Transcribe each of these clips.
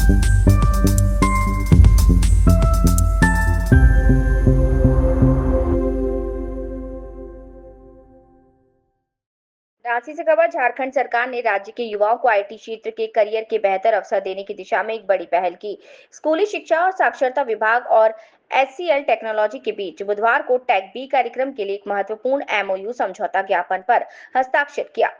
रांची से खबर। झारखंड सरकार ने राज्य के युवाओं को आईटी क्षेत्र के करियर के बेहतर अवसर देने की दिशा में एक बड़ी पहल की। स्कूली शिक्षा और साक्षरता विभाग और एचसीएल टेक्नोलॉजी के बीच बुधवार को टेक बी कार्यक्रम के लिए एक महत्वपूर्ण एमओयू समझौता ज्ञापन पर हस्ताक्षर किया।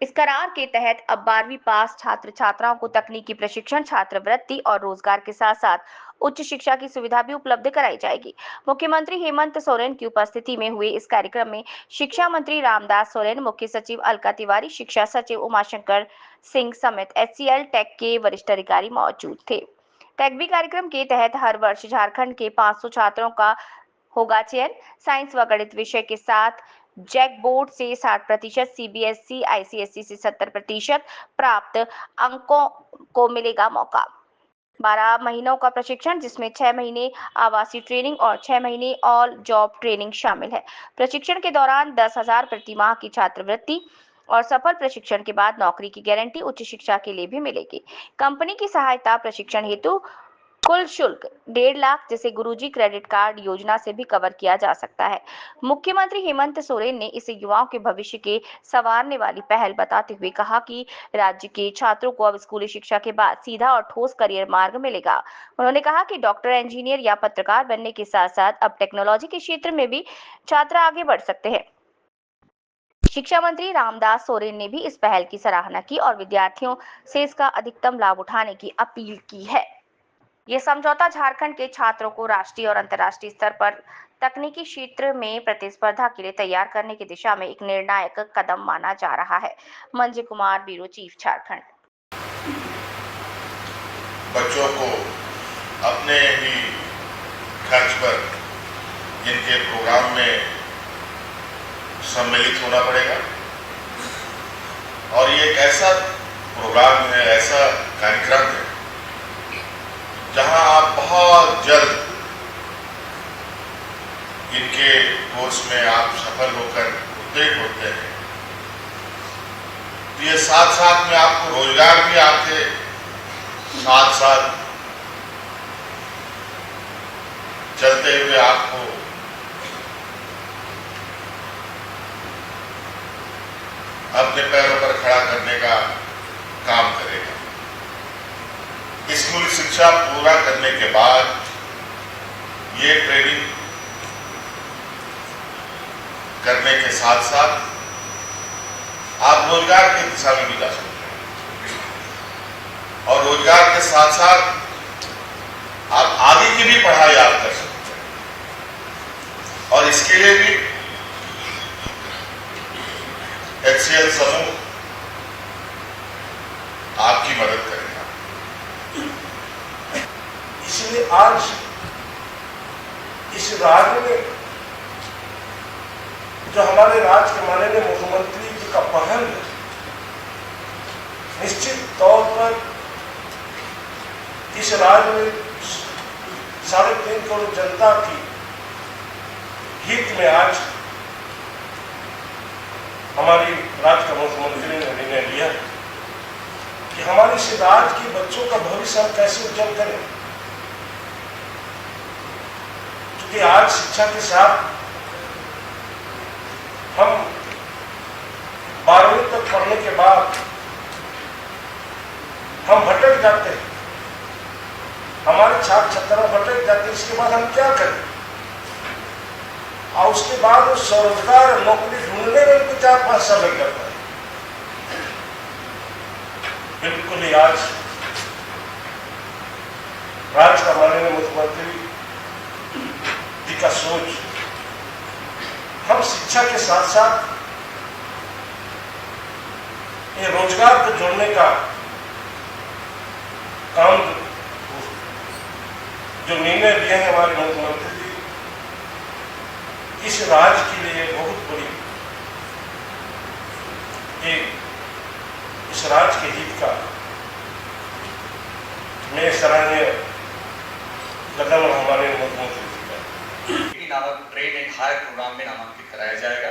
इस करार के तहत अब 12वीं पास छात्र छात्राओं को तकनीकी प्रशिक्षण, छात्रवृत्ति और रोजगार के साथ साथ उच्च शिक्षा की सुविधा भी उपलब्ध कराई जाएगी। मुख्यमंत्री हेमंत सोरेन की उपस्थिति में हुए इस कार्यक्रम में शिक्षा मंत्री रामदास सोरेन, मुख्य सचिव अलका तिवारी, शिक्षा सचिव उमाशंकर सिंह समेत एचसीएल टेक के वरिष्ठ अधिकारी मौजूद थे। टेक बी कार्यक्रम के तहत हर वर्ष झारखंड के 500 छात्रों का होगा चयन। साइंस व गणित विषय के साथ जैक बोर्ड से 60%, सीबीएसई आईसीएसई से 70% प्राप्त अंकों को मिलेगा मौका। 12 महीनों का प्रशिक्षण, जिसमें 6 महीने आवासीय ट्रेनिंग और 6 महीने ऑल जॉब ट्रेनिंग शामिल है। प्रशिक्षण के दौरान 10,000 प्रति माह की छात्रवृत्ति और सफल प्रशिक्षण के बाद नौकरी की गारंटी उच्च शिक्षा के लिए भी मिलेगी। कंपनी की सहायता प्रशिक्षण हेतु कुल शुल्क 1.5 लाख, जिसे गुरुजी क्रेडिट कार्ड योजना से भी कवर किया जा सकता है। मुख्यमंत्री हेमंत सोरेन ने इसे युवाओं के भविष्य के संवारने वाली पहल बताते हुए कहा कि राज्य के छात्रों को अब स्कूली शिक्षा के बाद सीधा और ठोस करियर मार्ग मिलेगा। उन्होंने कहा कि डॉक्टर, इंजीनियर या पत्रकार बनने के साथ साथ अब टेक्नोलॉजी के क्षेत्र में भी छात्र आगे बढ़ सकते हैं। शिक्षा मंत्री रामदास सोरेन ने भी इस पहल की सराहना की और विद्यार्थियों से इसका अधिकतम लाभ उठाने की अपील की है। ये समझौता झारखंड के छात्रों को राष्ट्रीय और अंतर्राष्ट्रीय स्तर पर तकनीकी क्षेत्र में प्रतिस्पर्धा के लिए तैयार करने की दिशा में एक निर्णायक कदम माना जा रहा है। Manjay Kumar, bureau chief, Jharkhand. बच्चों को अपने ही खर्च पर इनके प्रोग्राम में सम्मिलित होना पड़ेगा और ये एक ऐसा प्रोग्राम है, ऐसा कार्यक्रम है जहां आप बहुत जल्द इनके कोर्स में आप सफल होकर उत्तीर्ण होते हैं। तो ये साथ साथ में आपको रोजगार भी आपके साथ साथ चलते हुए आपको अपने पैरों पर खड़ा करने का काम करेगा। स्कूली शिक्षा पूरा करने के बाद ये ट्रेनिंग करने के साथ साथ आप रोजगार की दिशा में भी जा सकते हैं और रोजगार के साथ साथ आप आगे की भी पढ़ाई आप कर सकते हैं और इसके लिए भी एचसीएल समूह आपकी मदद करेगा। इसलिए आज इस राज्य में जो हमारे राज्य के माननीय मुख्यमंत्री जी का पहल है, निश्चित तौर पर इस राज्य में 3.5 करोड़ जनता की हित में आज हमारी राज्य का मुख्यमंत्री ने निर्णय लिया कि हमारे इस राज्य के बच्चों का भविष्य हम कैसे उज्जवल करें। क्योंकि आज शिक्षा के साथ हम 12वीं तक पढ़ने के बाद हम भटक जाते हैं, हमारे छात्र छात्रा भटक जाते हैं। इसके बाद हम क्या करें और उसके बाद उस स्वरोजगार नौकरी ढूंढने में उनको 4-5 साल लग जाता है। बिल्कुल ही आज राज्य का माननीय मुख्यमंत्री जी का सोच, हम शिक्षा के साथ साथ ये रोजगार को जोड़ने का काम जो निर्णय लिए हैं हमारे मुख्यमंत्री जी, इस राज्य के लिए बहुत बड़ी इस राज्य के हित का मैं सराहनीय कदम हमारे मुख्यमंत्री जी का। नामक ट्रेन एंड हायर प्रोग्राम में नामांकित कराया जाएगा।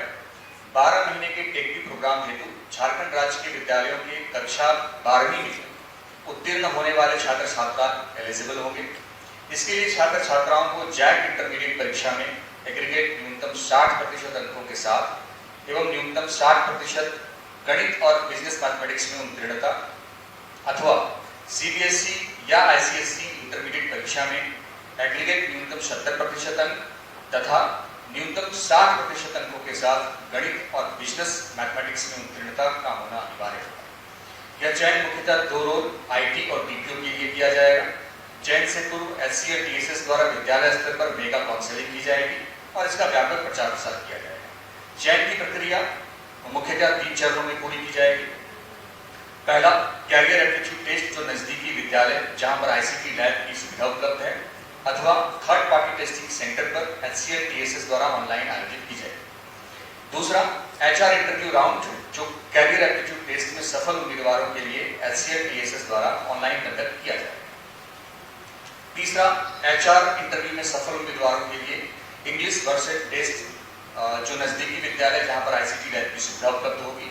12 महीने के टेक बी प्रोग्राम हेतु झारखंड राज्य के विद्यालयों की कक्षा 12वीं में उत्तीर्ण होने वाले छात्र छात्रा एलिजिबल होंगे। इसके लिए छात्र छात्राओं को जैक इंटरमीडिएट परीक्षा में एग्रीगेट न्यूनतम 60% अंकों के साथ एवं न्यूनतम 60% गणित और बिजनेस मैथमेटिक्स में उत्तीर्णता अथवा सीबीएसई या आईसीएसई इंटरमीडिएट परीक्षा में एग्रीगेट न्यूनतम 70% अंक तथा न्यूनतम 60% अंकों के साथ गणित और बिजनेस मैथमेटिक्स में उत्तीर्णता का होना अनिवार्य है। यह चयन मुख्यतः 2 रोल आईटी और डीपीओ के लिए किया जाएगा। चयन से पूर्व एचसीएल टीएसएस द्वारा विद्यालय स्तर पर मेगा काउंसलिंग की जाएगी और इसका व्यापक प्रचार प्रसार किया जाएगा। चयन की प्रक्रिया मुख्यतः 3 चरणों में पूरी की जाएगी। पहला, कैरियर एप्टीट्यूड टेस्ट जो नजदीकी विद्यालय जहां पर आईसीटी लैब की सुविधा उपलब्ध है अथवा थर्ड पार्टी टेस्टिंग सेंटर पर एचसीएल टीएसएस द्वारा ऑनलाइन आयोजित की जाएगी। दूसरा, एचआर इंटरव्यू राउंड जो कैरियर एप्टीट्यूड टेस्ट में सफल उम्मीदवारों के लिए एचसीएल टीएसएस द्वारा ऑनलाइन कंडक्ट किया जाएगा। तीसरा, एचआर इंटरव्यू में सफल उम्मीदवारों के लिए इंग्लिश वर्सेट टेस्ट जो नजदीकी विद्यालय जहां पर आईसीटी लैब की सुविधा उपलब्ध होगी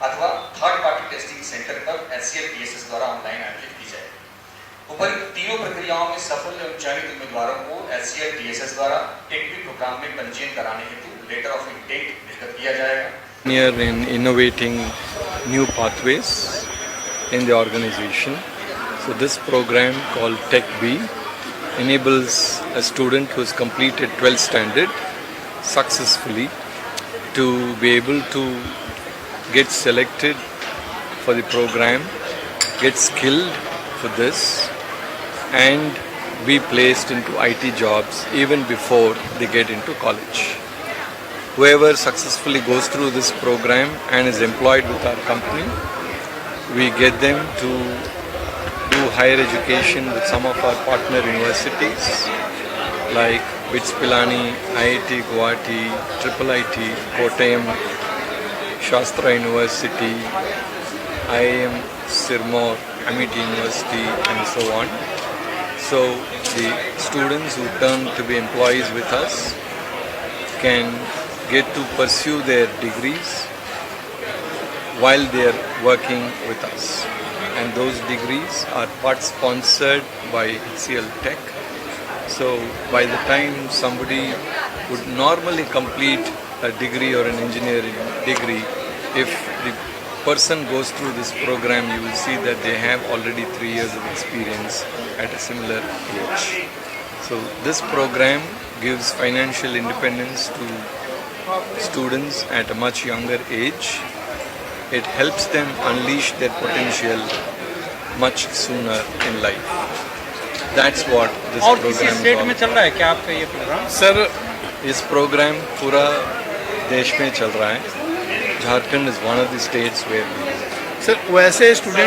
अथवा थर्ड पार्टी टेस्टिंग सेंटर पर एचसीएल टीएसएस द्वारा ऑनलाइन आयोजित की जाएगी। उपर्युक्त तीनों प्रक्रियाओं में सफल एवं चयनित उम्मीदवारों को एचसीएल टीएसएस द्वारा टेकवी प्रोग्राम में पंजीयन कराने हेतु लेटर ऑफ इंटेक निर्गत किया जाएगा। In innovating new pathways in the organization. So this program called TechB enables a student who has completed 12th standard successfully to be able to get selected for the program, get skilled for this and be placed into IT jobs even before they get into college. Whoever successfully goes through this program and is employed with our company, we get them to do higher education with some of our partner universities like BITS Pilani, IIT Guwahati, IIIT, Kottayam, Shastra University, IIM Sirmaur, Amity University and so on. So the students who turn to be employees with us can get to pursue their degrees while they are working with us. And those degrees are part sponsored by HCL Tech. So by the time somebody would normally complete a degree or an engineering degree, if the person goes through this program, you will see that they have already 3 years of experience at a similar age. So this program gives financial independence to students at a much younger age. It helps them unleash their potential much sooner in life. That's what this और program किसी is state all में चल रहा है क्या आपका ये programme? Sir, इस प्रोग्राम पूरा देश में चल रहा है. Jharkhand is one of the states where sir वैसे स्टूडेंट